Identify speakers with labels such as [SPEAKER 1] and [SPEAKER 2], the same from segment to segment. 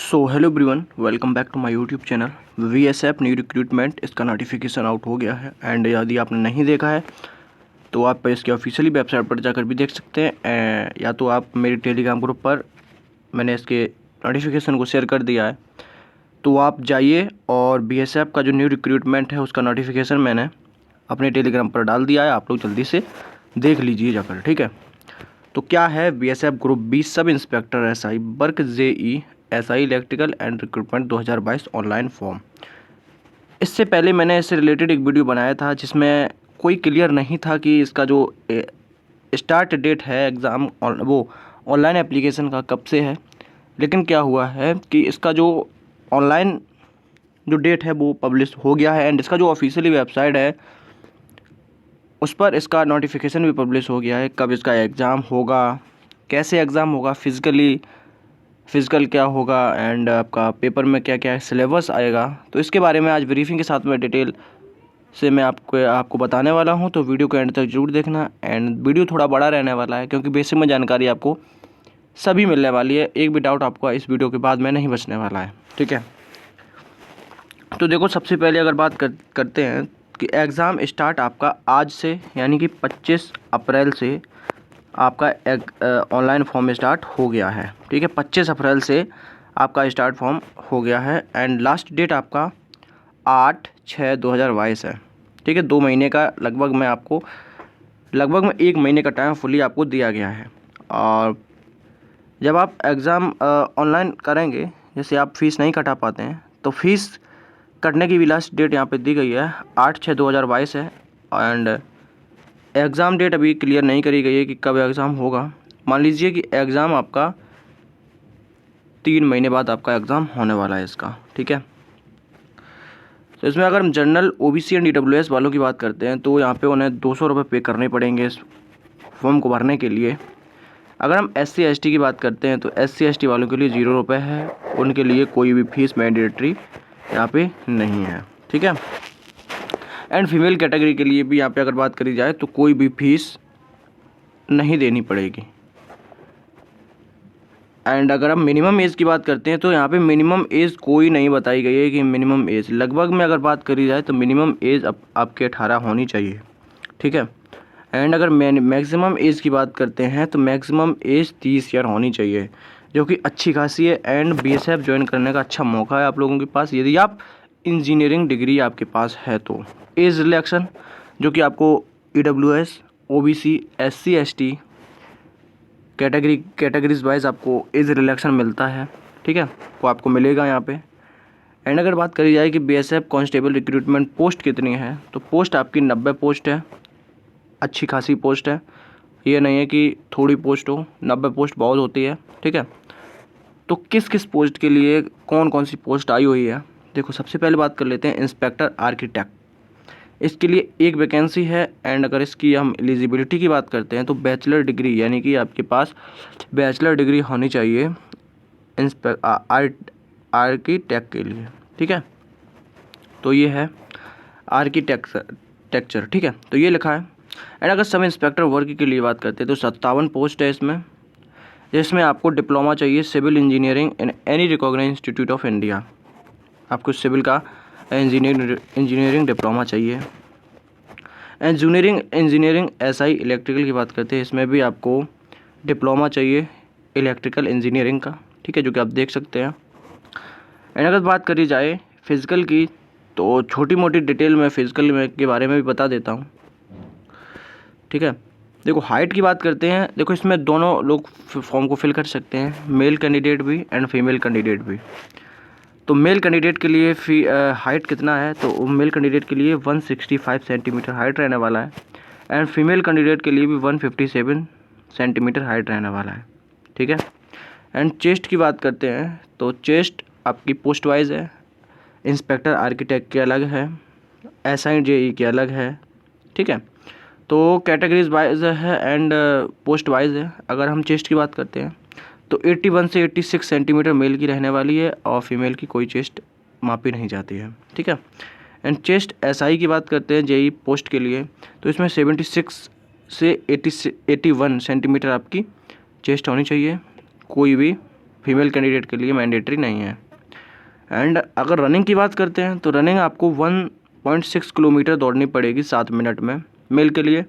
[SPEAKER 1] Hello everyone, welcome back to my YouTube channel VSF new recruitment. इसका notification out हो गया है and यदि आपने नहीं देखा है तो आप इसके ऑफिशियली वेबसाइट पर जाकर भी देख सकते हैं, या तो आप मेरे टेलीग्राम ग्रुप पर मैंने इसके नोटिफिकेशन को शेयर कर दिया है, तो आप जाइए और BSF का जो न्यू रिक्रूटमेंट है उसका नोटिफिकेशन मैंने अपने टेलीग्राम पर डाल दिया है। आप लोग जल्दी से देख लीजिए जाकर, ठीक है। तो क्या है BSF group B sub inspector SI work JE SI electrical and recruitment 2022 online form. इससे पहले मैंने इससे रिलेटेड एक वीडियो बनाया था जिसमें कोई क्लियर नहीं था कि इसका जो स्टार्ट डेट है एग्ज़ाम वो ऑनलाइन एप्लीकेशन का कब से है। लेकिन क्या हुआ है कि इसका जो ऑनलाइन जो डेट है वो पब्लिश हो गया है एंड इसका जो ऑफिशियली वेबसाइट है उस पर इसका नोटिफिकेशन भी पब्लिश हो गया है। कब इसका एग्ज़ाम होगा, कैसे एग्ज़ाम होगा, फिज़िकल क्या होगा एंड आपका पेपर में क्या क्या सिलेबस आएगा, तो इसके बारे में आज ब्रीफिंग के साथ में डिटेल से मैं आपको बताने वाला हूं। तो वीडियो को एंड तक जरूर देखना एंड वीडियो थोड़ा बड़ा रहने वाला है क्योंकि बेसिक में जानकारी आपको सभी मिलने वाली है। एक भी डाउट आपका इस वीडियो के बाद में नहीं बचने वाला है, ठीक है। तो देखो, सबसे पहले अगर बात करते हैं कि एग्ज़ाम स्टार्ट आपका आज से यानी कि 25 अप्रैल से आपका ऑनलाइन फॉर्म स्टार्ट हो गया है, ठीक है। 25 अप्रैल से आपका स्टार्ट फॉर्म हो गया है एंड लास्ट डेट आपका 8/6/2022 है, ठीक है। 2 महीने का लगभग में 1 महीने का टाइम फुली आपको दिया गया है। और जब आप एग्ज़ाम ऑनलाइन करेंगे, जैसे आप फ़ीस नहीं कटा पाते हैं तो फ़ीस कटने की भी लास्ट डेट यहाँ पे दी गई है 8/6/2022 है एंड एग्ज़ाम डेट अभी क्लियर नहीं करी गई है कि कब एग्ज़ाम होगा। मान लीजिए कि एग्ज़ाम आपका 3 महीने बाद आपका एग्ज़ाम होने वाला है इसका, ठीक है। तो इसमें अगर हम जनरल OBC एंड EWS वालों की बात करते हैं तो यहाँ पे उन्हें 200 रुपये पे करने पड़ेंगे इस फॉर्म को भरने के लिए। अगर हम SC ST की बात करते हैं तो SC ST वालों के लिए 0 रुपये है, उनके लिए कोई भी फीस मैंडेटरी यहाँ पे नहीं है, ठीक है। एंड फीमेल कैटेगरी के लिए भी यहाँ पे अगर बात करी जाए तो कोई भी फीस नहीं देनी पड़ेगी। एंड अगर हम मिनिमम एज की बात करते हैं तो यहाँ पे मिनिमम एज कोई नहीं बताई गई है कि मिनिमम एज। लगभग में अगर बात करी जाए तो मिनिमम एज आपके 18 होनी चाहिए, ठीक है। एंड अगर मैक्सिमम एज की बात करते हैं तो मैक्सिमम एज 30 ईयर होनी चाहिए, जो कि अच्छी खासी है एंड BSF ज्वाइन करने का अच्छा मौका है आप लोगों के पास यदि आप इंजीनियरिंग डिग्री आपके पास है तो। एज रिलैक्शन जो कि आपको EWS OBC SC ST categories wise आपको एज रिलैक्शन मिलता है, ठीक है, वो आपको मिलेगा यहाँ पे। एंड अगर बात करी जाए कि BSF कांस्टेबल रिक्रूटमेंट पोस्ट कितनी है तो पोस्ट आपकी 90 पोस्ट है, अच्छी खासी पोस्ट है। ये नहीं है कि थोड़ी पोस्ट हो, 90 पोस्ट बहुत होती है, ठीक है। तो किस किस पोस्ट के लिए कौन कौन सी पोस्ट आई हुई है, देखो सबसे पहले बात कर लेते हैं इंस्पेक्टर आर्किटेक्ट। इसके लिए एक वैकेंसी है एंड अगर इसकी हम एलिजिबिलिटी की बात करते हैं तो बैचलर डिग्री यानी कि आपके पास बैचलर डिग्री होनी चाहिए आर्किटेक्ट के लिए, ठीक है। तो ये है आर्किटेक्चर, ठीक है, तो ये लिखा है। एंड अगर सब इंस्पेक्टर वर्क के लिए बात करते हैं तो 57 पोस्ट है इसमें, जिसमें आपको डिप्लोमा चाहिए civil engineering in any recognized institute of India. आपको सिविल का इंजीनियरिंग डिप्लोमा चाहिए। And junior engineering SI electrical की बात करते हैं, इसमें भी आपको डिप्लोमा चाहिए इलेक्ट्रिकल इंजीनियरिंग का, ठीक है, जो कि आप देख सकते हैं। एंड अगर बात करी जाए फिज़िकल की तो छोटी मोटी डिटेल में फिज़िकल में के बारे में भी बता देता हूँ, ठीक है। देखो हाइट की बात करते हैं, देखो इसमें दोनों लोग फॉर्म को फिल कर सकते हैं, मेल कैंडिडेट भी एंड फीमेल कैंडिडेट भी। तो मेल कैंडिडेट के लिए हाइट कितना है तो मेल कैंडिडेट के लिए 165 सेंटीमीटर हाइट रहने वाला है एंड फीमेल कैंडिडेट के लिए भी 157 सेंटीमीटर हाइट रहने वाला है, ठीक है। एंड चेस्ट की बात करते हैं तो चेस्ट आपकी पोस्ट वाइज है, इंस्पेक्टर आर्किटेक्ट के अलग है, SI JE के अलग है, ठीक है। तो कैटेगरीज वाइज है एंड पोस्ट वाइज है। अगर हम चेस्ट की बात करते हैं तो 81 से 86 सेंटीमीटर मेल की रहने वाली है और फीमेल की कोई चेस्ट मापी नहीं जाती है, ठीक है। एंड चेस्ट SI की बात करते हैं JE पोस्ट के लिए तो इसमें 76 से 81 सेंटीमीटर आपकी चेस्ट होनी चाहिए, कोई भी फीमेल कैंडिडेट के लिए मैंडेटरी नहीं है। एंड अगर रनिंग की बात करते हैं तो रनिंग आपको 1.6 किलोमीटर दौड़नी पड़ेगी 7 मिनट में मेल के लिए,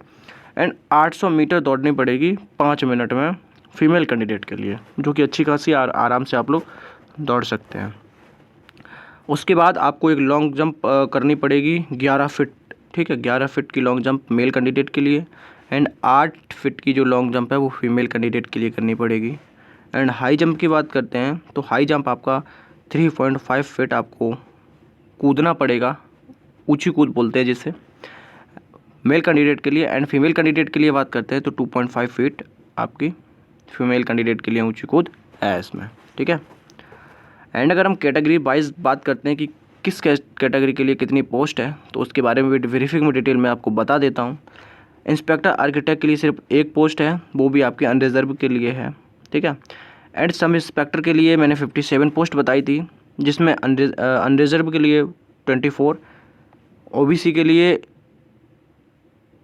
[SPEAKER 1] एंड 800 मीटर दौड़नी पड़ेगी 5 मिनट में फीमेल कैंडिडेट के लिए, जो कि अच्छी खासी आराम से आप लोग दौड़ सकते हैं। उसके बाद आपको एक लॉन्ग जंप करनी पड़ेगी 11 फीट, ठीक है, 11 फीट की लॉन्ग जंप मेल कैंडिडेट के लिए, एंड 8 फीट की जो लॉन्ग जंप है वो फीमेल कैंडिडेट के लिए करनी पड़ेगी। एंड हाई जंप की बात करते हैं तो हाई जंप आपका 3.5 फीट आपको कूदना पड़ेगा, ऊंची कूद बोलते हैं जिसे, मेल कैंडिडेट के लिए। एंड फीमेल कैंडिडेट के लिए बात करते हैं तो 2.5 फीट आपकी फीमेल कैंडिडेट के लिए ऊंची कूद है इसमें, ठीक है। एंड अगर हम कैटेगरी वाइज बात करते हैं कि किस कैटेगरी के लिए कितनी पोस्ट है, तो उसके बारे में भी ब्रीफिंग में डिटेल में आपको बता देता हूँ। इंस्पेक्टर आर्किटेक्ट के लिए सिर्फ एक पोस्ट है, वो भी आपके अनरिजर्व के लिए है, ठीक है। एंड सब इंस्पेक्टर के लिए मैंने 57 पोस्ट बताई थी, जिसमें अनरिजर्व के लिए 24, ओबीसी के लिए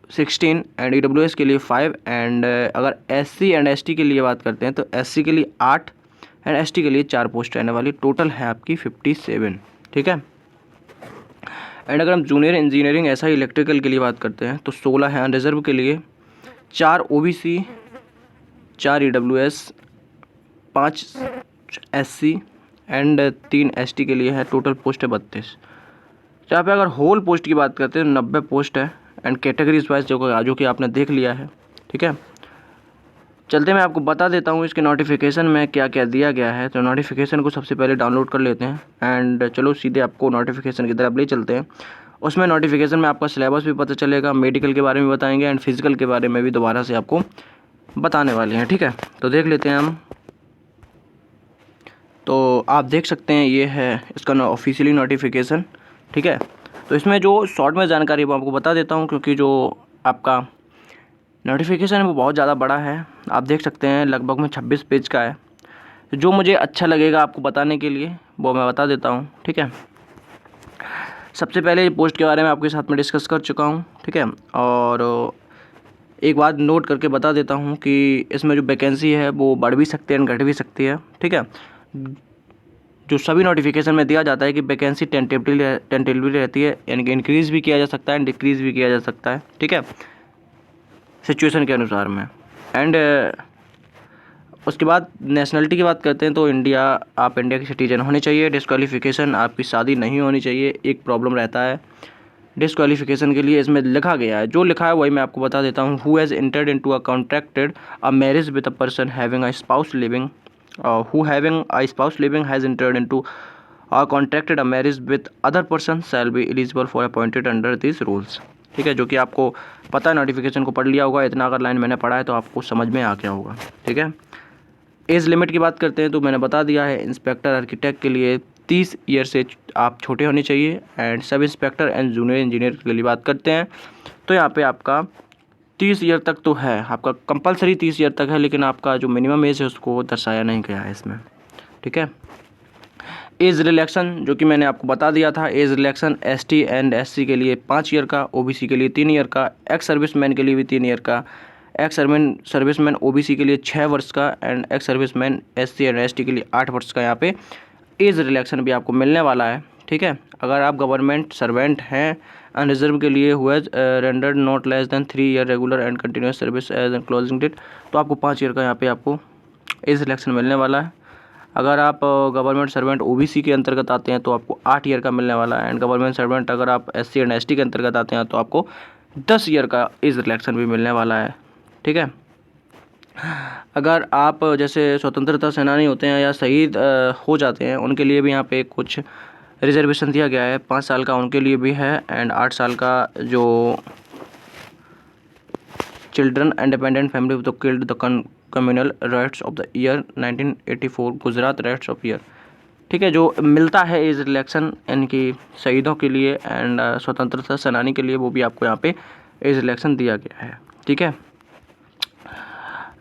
[SPEAKER 1] 16 एंड ईडब्ल्यूएस के लिए 5, एंड अगर एससी एंड एसटी के लिए बात करते हैं तो एससी के लिए 8 एंड एसटी के लिए 4 पोस्ट रहने वाली, टोटल है आपकी 57, ठीक है। एंड अगर हम जूनियर इंजीनियरिंग ऐसा इलेक्ट्रिकल के लिए बात करते हैं तो 16 है अनरिजर्व के लिए, 4 OBC, 4 EWS, 5 SC and 3 ST के लिए है, टोटल पोस्ट है 32। यहाँ पे अगर होल पोस्ट की बात करते हैं 90 पोस्ट है, एंड कैटेगरीज वाइज जो कि आपने देख लिया है, ठीक है। चलते मैं आपको बता देता हूँ इसके नोटिफिकेशन में क्या क्या दिया गया है। तो नोटिफिकेशन को सबसे पहले डाउनलोड कर लेते हैं, एंड चलो सीधे आपको नोटिफिकेशन की तरफ ले चलते हैं। उसमें नोटिफिकेशन में आपका सिलेबस भी पता चलेगा, मेडिकल के बारे में बताएंगे, एंड फिजिकल के बारे में भी दोबारा से आपको बताने वाले हैं, ठीक है। तो देख लेते हैं हम। तो आप देख सकते हैं ये है इसका ऑफिशियली नोटिफिकेशन, ठीक है। तो इसमें जो शॉर्ट में जानकारी वो आपको बता देता हूँ, क्योंकि जो आपका नोटिफिकेशन है वो बहुत ज़्यादा बड़ा है। आप देख सकते हैं लगभग में 26 पेज का है। जो मुझे अच्छा लगेगा आपको बताने के लिए वो मैं बता देता हूँ, ठीक है। सबसे पहले पोस्ट के बारे में आपके साथ में डिस्कस कर चुका हूँ, ठीक है। और एक बात नोट करके बता देता हूँ कि इसमें जो वैकेंसी है वो बढ़ भी सकती है, घट भी सकती है, ठीक है। जो सभी नोटिफिकेशन में दिया जाता है कि वैकेंसी टेंटेटिवली रहती है, यानी कि इंक्रीज़ भी किया जा सकता है, डिक्रीज़ भी किया जा सकता है, ठीक है, सिचुएशन के अनुसार में। एंड उसके बाद नेशनलिटी की बात करते हैं तो आप इंडिया के सिटीजन होने चाहिए। डिस्क्वालिफिकेशन आपकी शादी नहीं होनी चाहिए, एक प्रॉब्लम रहता है डिस्क्वालिफिकेशन के लिए, इसमें लिखा गया है, जो लिखा है वही मैं आपको बता देता हूँ। Who has entered into a contracted a marriage with a person having a spouse living, who having a spouse living has entered into or contracted a marriage with other person shall be eligible for appointed under these rules, ठीक है। जो कि आपको पता है, notification को पढ़ लिया होगा, इतना अगर लाइन मैंने पढ़ा है तो आपको समझ में आ गया होगा, ठीक है। एज लिमिट की बात करते हैं तो मैंने बता दिया है, इंस्पेक्टर आर्किटेक्ट के लिए 30 ईयर से आप छोटे होने चाहिए, and sub inspector and junior engineer के लिए बात करते हैं तो यहाँ पे आपका 30 ईयर तक तो है, आपका कंपलसरी 30 ईयर तक है, लेकिन आपका जो मिनिमम एज है उसको दर्शाया नहीं गया है इसमें, ठीक है। एज रिलैक्सन जो कि मैंने आपको बता दिया था, age relaxation ST and SC के लिए 5 ईयर का, ओबीसी के लिए 3 ईयर का, एक्स सर्विसमैन के लिए भी 3 ईयर का, एक्स सर्विसमैन ओबीसी के लिए 6 वर्ष का, and ex serviceman SC and ST के लिए 8 वर्ष का यहाँ पे एज रिलैक्सन भी आपको मिलने वाला है, ठीक है। अगर आप गवर्नमेंट सर्वेंट हैं अनरिजर्व के लिए हुआ rendered not less than 3 year regular and continuous service as on closing date, तो आपको 5 ईयर का यहाँ पे आपको एज रिलैक्सन मिलने वाला है। अगर आप गवर्नमेंट सर्वेंट ओबीसी के अंतर्गत आते हैं तो आपको 8 ईयर का मिलने वाला है, एंड गवर्नमेंट सर्वेंट अगर आप एससी एंड एसटी के अंतर्गत आते हैं तो आपको 10 ईयर का एज रिलैक्सन भी मिलने वाला है, ठीक है। अगर आप जैसे स्वतंत्रता सेनानी होते हैं या शहीद हो जाते हैं, उनके लिए भी यहाँ पे कुछ रिजर्वेशन दिया गया है, 5 साल का उनके लिए भी है, एंड 8 साल का जो children independent family with killed the communal riots of the year 1984 Gujarat rights of year, ठीक है, जो मिलता है एज रिलैक्सन इनकी शहीदों के लिए एंड स्वतंत्रता सेनानी के लिए, वो भी आपको यहाँ पे एज रिलैक्सन दिया गया है, ठीक है।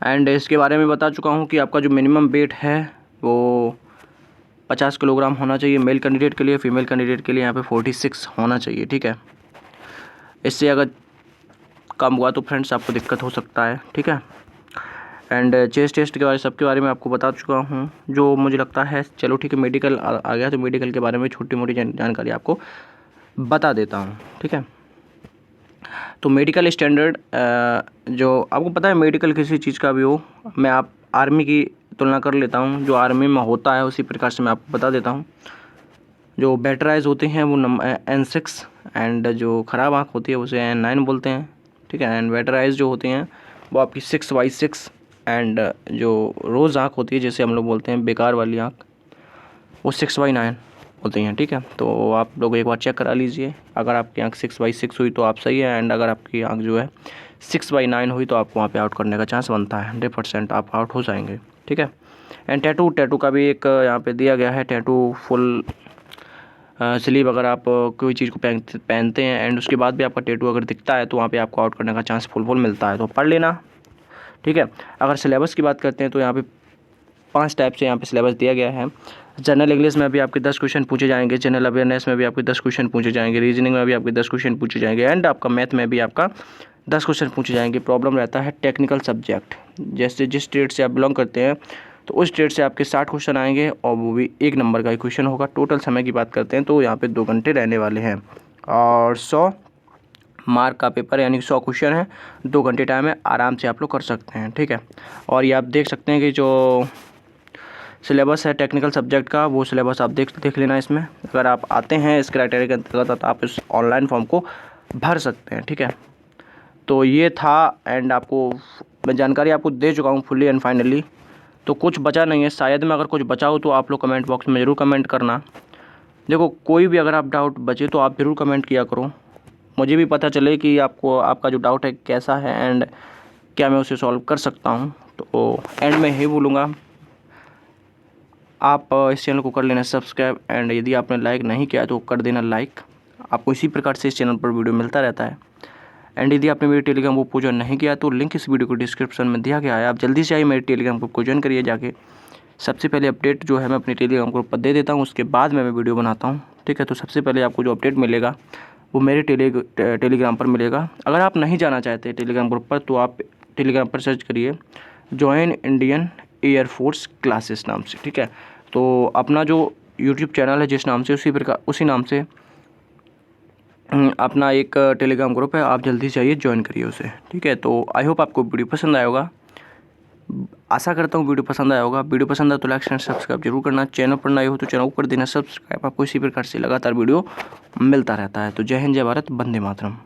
[SPEAKER 1] एंड इसके बारे में बता चुका हूँ कि आपका जो मिनिमम वेट है वो 50 किलोग्राम होना चाहिए मेल कैंडिडेट के लिए, फीमेल कैंडिडेट के लिए यहाँ पे 46 होना चाहिए, ठीक है। इससे अगर कम हुआ तो फ्रेंड्स आपको दिक्कत हो सकता है, ठीक है। एंड चेस्ट टेस्ट के बारे सबके बारे में आपको बता चुका हूँ जो मुझे लगता है। चलो ठीक है, मेडिकल आ गया तो मेडिकल के बारे में छोटी मोटी जानकारी आपको बता देता हूँ, ठीक है। तो मेडिकल स्टैंडर्ड जो आपको पता है, मेडिकल किसी चीज़ का भी हो, मैं आप आर्मी की तुलना कर लेता हूँ, जो आर्मी में होता है उसी प्रकार से मैं आपको बता देता हूँ। जो बेटर आइज़ होते हैं वो N6 एंड जो ख़राब आँख होती है उसे N9 बोलते हैं, ठीक है। एंड बेटर आइज़ जो होती हैं वो आपकी 6/6 एंड जो रोज़ आँख होती है जिसे हम लोग बोलते हैं बेकार वाली आँख, वो 6/9 होती हैं, ठीक है। तो आप लोग एक बार चेक करा लीजिए, अगर आपकी आँख 6/6 हुई तो आप सही है, एंड अगर आपकी आँख जो है 6/9 हुई तो आपको वहाँ पे आउट करने का चांस बनता है, 100% आप आउट हो जाएंगे, ठीक है। एंड टैटू का भी एक यहाँ पे दिया गया है, टैटू फुल स्लीव अगर आप कोई चीज़ को पहनते हैं एंड उसके बाद भी आपका टैटू अगर दिखता है तो वहाँ पे आपको आउट करने का चांस फुल मिलता है, तो पढ़ लेना, ठीक है। अगर सिलेबस की बात करते हैं तो यहाँ पे 5 टाइप से यहाँ पे सिलेबस दिया गया है। जनरल इंग्लिश में भी आपके 10 क्वेश्चन पूछे जाएंगे, जनरल अवेयरनेस में भी आपके 10 क्वेश्चन पूछे जाएंगे, रीजनिंग में भी आपके 10 क्वेश्चन पूछे जाएंगे, एंड आपका मैथ में भी आपका 10 क्वेश्चन पूछे जाएंगे। प्रॉब्लम रहता है टेक्निकल सब्जेक्ट, जैसे जिस स्टेट से आप बिलोंग करते हैं तो उस स्टेट से आपके 60 क्वेश्चन आएंगे और वो भी 1 नंबर का ही क्वेश्चन होगा। टोटल समय की बात करते हैं तो यहाँ पे 2 घंटे रहने वाले हैं और 100 मार्क का पेपर यानी 100 क्वेश्चन है, 2 घंटे टाइम है, आराम से आप लोग कर सकते हैं, ठीक है। और ये आप देख सकते हैं कि जो सिलेबस है टेक्निकल सब्जेक्ट का, वो सिलेबस आप देख लेना। इसमें अगर आप आते हैं इस क्राइटेरिया के अंतर्गत तो आप इस ऑनलाइन फॉर्म को भर सकते हैं, ठीक है। तो ये था एंड आपको मैं जानकारी आपको दे चुका हूँ फुल्ली एंड फाइनली। तो कुछ बचा नहीं है, शायद में अगर कुछ बचा हो तो आप लोग कमेंट बॉक्स में ज़रूर कमेंट करना। देखो कोई भी अगर आप डाउट बचे तो आप ज़रूर कमेंट किया करो, मुझे भी पता चले कि आपको आपका जो डाउट है कैसा है एंड क्या मैं उसे सॉल्व कर सकता हूँ। तो एंड में यही बोलूँगा, आप इस चैनल को कर लेना सब्सक्राइब, एंड यदि आपने लाइक नहीं किया तो कर देना लाइक। आपको इसी प्रकार से इस चैनल पर वीडियो मिलता रहता है। एंड यदि आपने मेरे टेलीग्राम ग्रुप को ज्वाइन नहीं किया तो लिंक इस वीडियो को डिस्क्रिप्शन में दिया गया है, आप जल्दी से आइए मेरे टेलीग्राम ग्रुप को ज्वाइन करिए जाके। सबसे पहले अपडेट जो है मैं अपने टेलीग्राम ग्रुप पर दे देता हूँ, उसके बाद मैं वीडियो बनाता हूँ, ठीक है। तो सबसे पहले आपको जो अपडेट मिलेगा वो मेरे टेलीग्राम पर मिलेगा। अगर आप नहीं जाना चाहते टेलीग्राम ग्रुप पर तो आप टेलीग्राम पर सर्च करिए जॉइन इंडियन एयरफोर्स क्लासेस नाम से, ठीक है। तो अपना जो यूट्यूब चैनल है जिस नाम से उसी नाम से अपना एक टेलीग्राम ग्रुप है, आप जल्दी से आइए ज्वाइन करिए उसे, ठीक है। तो आई होप आपको वीडियो पसंद आया होगा, आशा करता हूँ वीडियो पसंद आया होगा। वीडियो पसंद आए तो लाइक एंड सब्सक्राइब जरूर करना, चैनल पर नए हो तो चैनल को कर देना सब्सक्राइब। आपको इसी प्रकार से लगातार वीडियो मिलता रहता है। तो जय हिंद, जय भारत, वंदे मातरम।